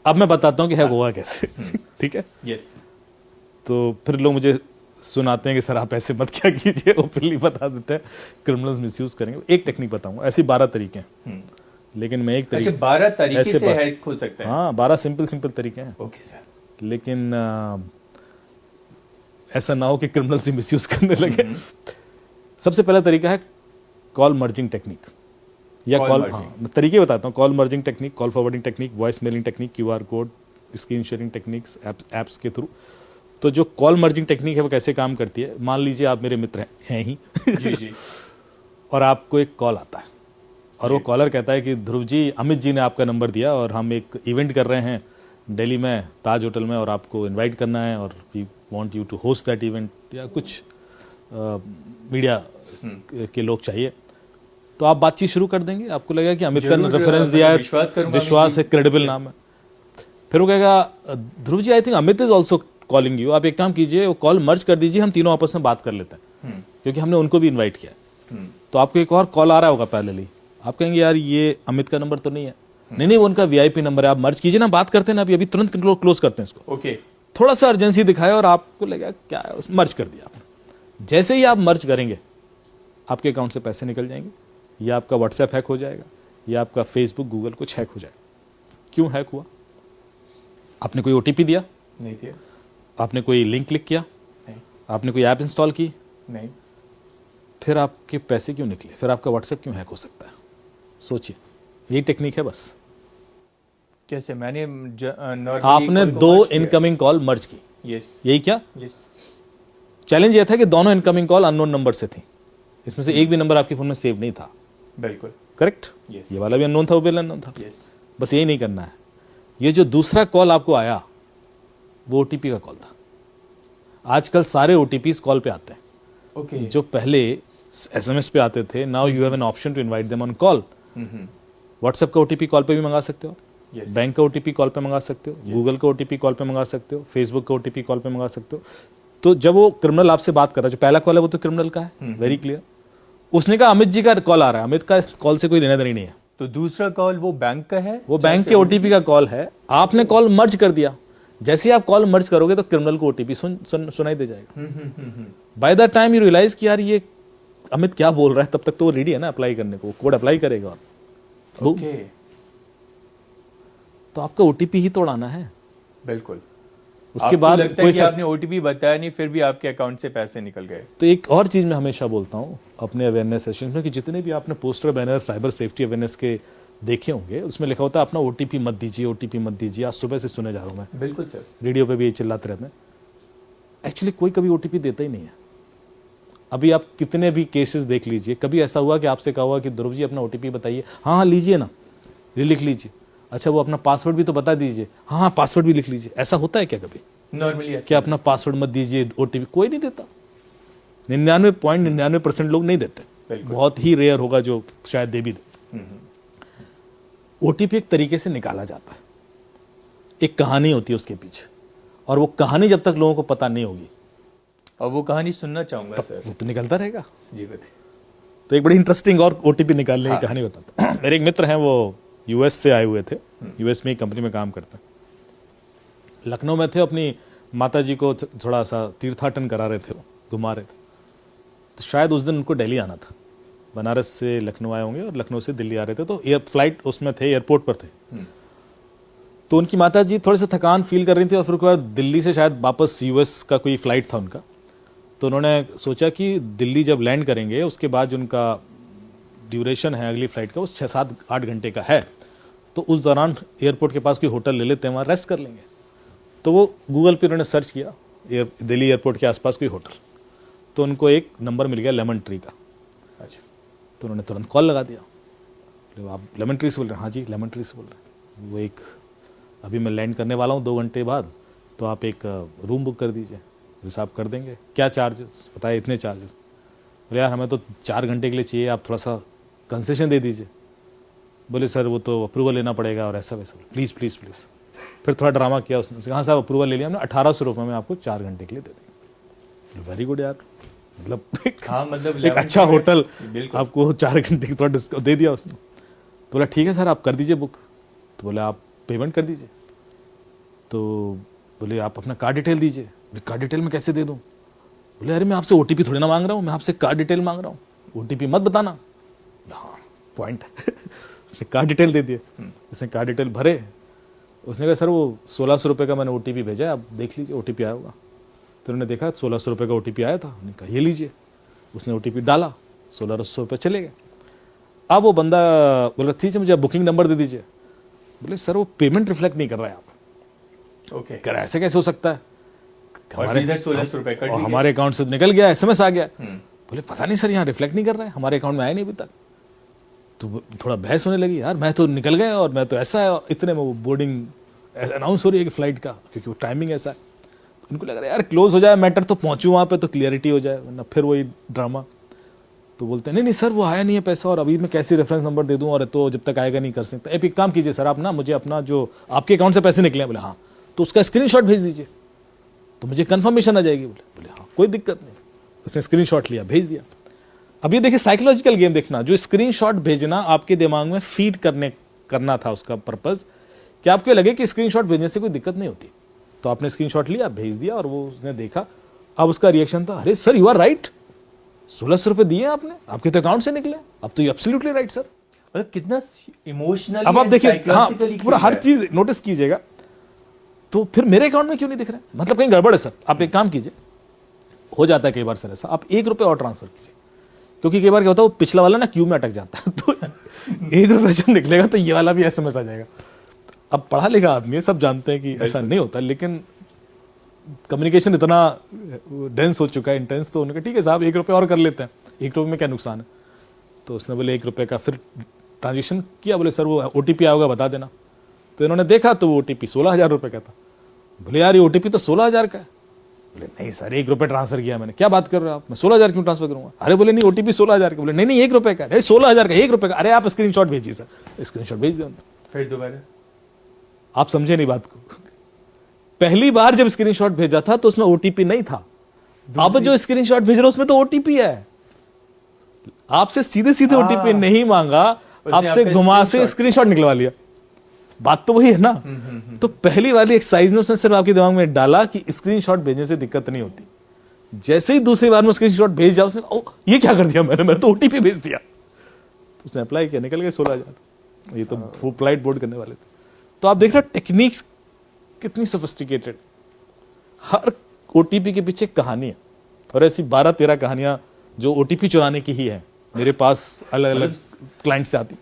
अब मैं बताता हूँ कि हैक हुआ कैसे। ठीक है, यस। तो फिर लोग मुझे सुनाते हैं कि सर आप ऐसे मत क्या कीजिए, ओपनली बता देते हैं क्रिमिनल्स मिसयूज करेंगे। एक टेक्निक बताऊंगा, ऐसी 12 तरीके हैं, लेकिन मैं एक तरीके। अच्छा, 12 तरीके से हैक हो सकता है? हाँ, 12 सिंपल तरीके हैं। Okay sir. लेकिन ऐसा ना हो कि क्रिमिनल्स भी मिसयूज करने लगे। सबसे पहला तरीका है कॉल मर्जिंग टेक्निक, या कॉल, हाँ तरीके बताता हूँ। Call merging technique, call forwarding technique, voice mailing technique, QR code, screen sharing techniques apps के थ्रू। तो जो कॉल मर्जिंग टेक्निक है वो कैसे काम करती है, मान लीजिए आप मेरे मित्र हैं ही जी और आपको एक कॉल आता है और वो कॉलर कहता है कि ध्रुव जी, अमित जी ने आपका नंबर दिया और हम एक इवेंट कर रहे हैं दिल्ली में ताज होटल में और आपको इनवाइट करना है और we want you to host that event, या कुछ मीडिया के लोग चाहिए। तो आप बातचीत शुरू कर देंगे, आपको लगेगा कि अमित का रेफरेंस दिया है, विश्वास है, क्रेडिबल नाम है। फिर वो कहेगा Dhruv ji I think Amit is also calling you, आप एक काम कीजिए वो कॉल मर्ज कर दीजिए, हम तीनों आपस में बात कर लेते हैं, क्योंकि हमने उनको भी इन्वाइट किया। तो आपको एक और कॉल आ रहा होगा पैरेलली, आप कहेंगे यार ये अमित का नंबर तो नहीं है, नहीं वो उनका वीआईपी नंबर है, आप मर्ज कीजिए ना, बात करते हैं ना अभी तुरंत क्लोज करते हैं इसको। ओके, थोड़ा सा अर्जेंसी दिखाया और आपको लगेगा क्या है, मर्ज कर दिया आपने। जैसे ही आप मर्ज करेंगे आपके अकाउंट से पैसे निकल जाएंगे, या आपका व्हाट्सएप हैक हो जाएगा, या आपका फेसबुक गूगल कुछ हैक हो जाएगा। क्यों हैक हुआ? आपने कोई ओटीपी दिया? नहीं दिया। आपने कोई लिंक क्लिक किया? नहीं। आपने कोई ऐप इंस्टॉल की? नहीं। फिर आपके पैसे क्यों निकले? फिर आपका व्हाट्सएप क्यों हैक हो सकता है? सोचिए, यही टेक्निक है बस। कैसे? मैंने आपने 2 इनकमिंग कॉल मर्ज की। यस। यही क्या? यस। चैलेंज यह था कि दोनों इनकमिंग कॉल अननोन नंबर से थी, इसमें से एक भी नंबर आपके फोन में सेव नहीं था। बिल्कुल करेक्ट। yes. ये वाला भी अननोन था, वो भी अननोन था। yes. बस यही नहीं करना है। ये जो दूसरा कॉल आपको आया वो ओटीपी का कॉल था। आजकल सारे ओटीपीज कॉल पे आते हैं। okay. जो पहले एसएमएस पे आते थे, now you have an option to invite them on call. WhatsApp का ओटीपी कॉल पे भी मंगा सकते हो, yes. बैंक का ओटीपी कॉल पे मंगा सकते हो, गूगल का ओटीपी कॉल पे मंगा सकते हो, फेसबुक का ओटीपी कॉल पे मंगा सकते हो। तो जब वो क्रिमिनल आपसे बात कर रहा है, जो पहला कॉल है वो तो क्रिमिनल का है, वेरी क्लियर। उसने कहा अमित जी का कॉल आ रहा है, अमित का इस कॉल से कोई लेना देना नहीं है। तो दूसरा कॉल वो बैंक का है, वो बैंक के ओटीपी का कॉल है। आपने कॉल मर्ज कर दिया, जैसे ही आप कॉल मर्ज करोगे तो क्रिमिनल को ओटीपी सुनाई दे जाएगा। By the time you realise कि यार ये अमित क्या बोल रहा है, तब तक तो वो रेडी है ना अप्लाई करने को, कोड अप्लाई करेगा और okay. तो आपका ओटीपी ही तोड़ाना है। बिल्कुल। उसके बाद लगता है कि आपने ओटीपी बताया नहीं, फिर भी आपके अकाउंट से पैसे निकल गए। तो एक और चीज मैं हमेशा बोलता हूं अपने अवेयरनेस सेशन में कि जितने भी आपने poster banner cyber safety awareness के देखे होंगे, उसमें लिखा होता है अपना ओटीपी मत दीजिए, ओटीपी मत दीजिए। आज सुबह से सुने जा रहा हूं मैं। बिल्कुल सर, रेडियो पे भी ये चिल्लाते रहते हैं। एक्चुअली कोई कभी ओटीपी देता ही नहीं है। अभी आप कितने भी केसेस देख लीजिए, कभी ऐसा हुआ कि आपसे कहा हुआ कि ध्रुव जी अपना ओटीपी बताइए, हाँ हाँ लीजिए ना, ये लिख लीजिए। अच्छा वो अपना पासवर्ड भी तो बता दीजिए, हाँ हाँ पासवर्ड भी लिख लीजिए। ऐसा होता है क्या कभी? नॉर्मली क्या अपना पासवर्ड मत दीजिए, ओटीपी कोई नहीं देता। 99.99% लोग नहीं देते। बहुत ही रेयर होगा जो शायद दे भी दे। ओटीपी एक तरीके से निकाला जाता है, एक कहानी होती है उसके पीछे, और वो कहानी जब तक लोगों को पता नहीं होगी, और वो कहानी सुनना चाहूंगा सर, वो तो निकलता रहेगा। जी बताइए। तो एक बड़ी इंटरेस्टिंग और ओटीपी निकालने की कहानी बताता हूं। मेरे एक मित्र हैं, वो यूएस से आए हुए थे, यूएस में एक कंपनी में काम करते हैं। लखनऊ में थे, अपनी माता जी को थोड़ा सा तीर्थाटन करा रहे थे, वो घुमा रहे थे। तो शायद उस दिन उनको दिल्ली आना था, बनारस से लखनऊ आए होंगे और लखनऊ से दिल्ली आ रहे थे। तो फ्लाइट उसमें थे, एयरपोर्ट पर थे। तो उनकी माता जी थोड़ी सी थकान फील कर रही थी और फिर उसके बाद दिल्ली से शायद वापस यूएस का कोई फ्लाइट था उनका। तो उन्होंने सोचा कि दिल्ली जब लैंड करेंगे उसके बाद जो उनका ड्यूरेशन है अगली फ्लाइट का वो 6-7-8 घंटे का है, तो उस दौरान एयरपोर्ट के पास कोई होटल ले लेते हैं, वहाँ रेस्ट कर लेंगे। तो वो गूगल पे उन्होंने सर्च किया दिल्ली एयरपोर्ट के आसपास कोई होटल, तो उनको एक नंबर मिल गया लेमन ट्री का। अच्छा। तो उन्होंने तुरंत कॉल लगा दिया, आप लेमन ट्री से बोल रहे हैं? हाँ जी लेमन ट्री से बोल रहे हैं। वो एक अभी मैं लैंड करने वाला हूँ 2 घंटे बाद, तो आप एक रूम बुक कर दीजिए, हिसाब कर देंगे। क्या चार्जेस? बताए इतने चार्जेस। बोले यार हमें तो 4 घंटे के लिए चाहिए, आप थोड़ा सा कंसेशन दे दीजिए। बोले सर वो तो अप्रूवल लेना पड़ेगा और ऐसा वैसा। Please please please. फिर थोड़ा ड्रामा किया उसने, हाँ साहब अप्रूवल ले लिया हमने, 1800 रुपये में आपको 4 घंटे के लिए दे देंगे। वेरी गुड यार, मतलब एक अच्छा होटल आपको 4 घंटे की थोड़ा डिस्काउंट दे दिया उसने। तो बोला ठीक है सर आप कर दीजिए बुक। तो बोले आप पेमेंट कर दीजिए। तो बोले आप अपना कार्ड डिटेल दीजिए। बोले कार्ड डिटेल में कैसे दे दूं? बोले अरे मैं आपसे ओटीपी थोड़ी ना मांग रहा हूँ, मैं आपसे कार्ड डिटेल मांग रहा हूँ, ओटीपी मत बताना। हाँ पॉइंट। उसने कार्ड डिटेल दे दिए, उसने कार्ड डिटेल भरे। उसने कहा सर वो 1600 रुपये का मैंने ओटीपी भेजा है, आप देख लीजिए ओटीपी आया होगा। तो उन्होंने देखा 1600 रुपये का ओटीपी आया था। उन्होंने कहा ये लीजिए। उसने ओटीपी डाला, 1600 रुपये चले गए। अब वो बंदा बोला ठीक है मुझे बुकिंग नंबर दे दीजिए। बोले सर वो पेमेंट रिफ्लेक्ट नहीं कर रहा है आप। ओके, कह रहा ऐसे कैसे हो सकता है? और इधर 1600 रुपए कट और दिए। हमारे अकाउंट से निकल गया, एसएमएस आ गया। बोले पता नहीं सर यहाँ रिफ्लेक्ट नहीं कर रहा है, हमारे अकाउंट में आया नहीं अभी तक। तो थोड़ा बहस होने लगी, यार मैं तो निकल गया और मैं तो ऐसा है, और इतने में वो बोर्डिंग अनाउंस हो रही है कि फ्लाइट का, क्योंकि वो टाइमिंग ऐसा है। तो उनको लग रहा है यार क्लोज हो जाए मैटर तो पहुंचूं वहां पे तो क्लियरिटी हो जाए, वरना फिर वही ड्रामा। तो बोलते हैं नहीं नहीं सर वो आया नहीं है पैसा, और अभी मैं कैसे रेफरेंस नंबर दे दूं, और तो जब तक आएगा नहीं कर सकता। एक काम कीजिए सर, आप ना मुझे अपना जो आपके अकाउंट से पैसे निकले हैं, बोले हाँ, तो उसका स्क्रीनशॉट भेज दीजिए तो मुझे कंफर्मेशन आ जाएगी। बोले हाँ कोई दिक्कत नहीं। उसने स्क्रीनशॉट लिया, भेज दिया। अब ये देखिए साइकोलॉजिकल गेम देखना, जो स्क्रीनशॉट भेजना आपके दिमाग में फीड करना था उसका पर्पस, कि आपको लगे कि स्क्रीनशॉट भेजने से कोई दिक्कत नहीं होती। तो आपने स्क्रीनशॉट लिया, भेज दिया, और वो उसने देखा। अब उसका रिएक्शन था, अरे सर यू आर राइट, 1600 रुपए दिए आपने, आपके तो अकाउंट से निकले, अब तो यू एब्सोल्युटली राइट सर। मतलब कितना इमोशनल। अब आप देखिए हाँ, पूरा हर चीज नोटिस कीजिएगा। तो फिर मेरे अकाउंट में क्यों नहीं दिख रहा है, मतलब कहीं गड़बड़ है सर। आप एक काम कीजिए, हो जाता है कई बार सर ऐसा, आप 1 रुपये और ट्रांसफर कीजिए, क्योंकि कई बार क्या होता है वो पिछला वाला ना क्यू में अटक जाता है। तो 1 रुपये जब निकलेगा तो ये वाला भी एसएमएस आ जाएगा। अब पढ़ा लिखा आदमी है, सब जानते हैं कि ऐसा नहीं होता, लेकिन कम्युनिकेशन इतना डेंस हो चुका है, इंटेंस। तो उन्होंने कहा ठीक है साहब 1 रुपये और कर लेते हैं, 1 रुपये में क्या नुकसान है। तो उसने बोले 1 रुपये का फिर ट्रांजेक्शन किया। बोले सर वो ओटीपी आया होगा बता देना। तो इन्होंने देखा तो वो ओटीपी 16,000 रुपये का था। बोले यार ये ओटीपी तो 16,000 का है। बोले नहीं सर 1 रुपये ट्रांसफर किया मैंने। क्या बात कर रहे हो आप, मैं 16,000 क्यों ट्रांसफर करूंगा? अरे बोले नहीं ओटीपी 16,000 का। बोले नहीं नहीं 1 रुपये का, नहीं 16,000 का, 1 रुपये का। अरे आप स्क्रीनशॉट भेजिए सर, स्क्रीनशॉट भेज दो। फिर दोबारा आप समझे नहीं बात को। पहली बार जब स्क्रीनशॉट भेजा था तो उसमें ओटीपी नहीं था, अब जो स्क्रीनशॉट भेज रहा उसमें तो ओटीपी है। आपसे सीधे सीधे ओटीपी नहीं मांगा, आपसे घुमा से स्क्रीनशॉट निकलवा लिया। बात तो वही है ना। तो पहली वाली एक्सरसाइज में उसने सिर्फ आपके दिमाग में डाला कि स्क्रीनशॉट भेजने से दिक्कत नहीं होती। जैसे ही दूसरी बार में स्क्रीनशॉट भेज जाओ, उसने ओ ये क्या कर दिया मैंने तो ओटीपी भेज दिया। तो उसने अप्लाई किया, निकल गए 16,000। ये तो वो फ्लाइट बोर्ड करने वाले थे। तो आप देख रहे टेक्निक्स कितनी सोफिस्टिकेटेड। हर ओटीपी के पीछे कहानी है, और ऐसी 12-13 कहानियां जो ओटीपी चुराने की ही है मेरे पास अलग अलग क्लाइंट से आती।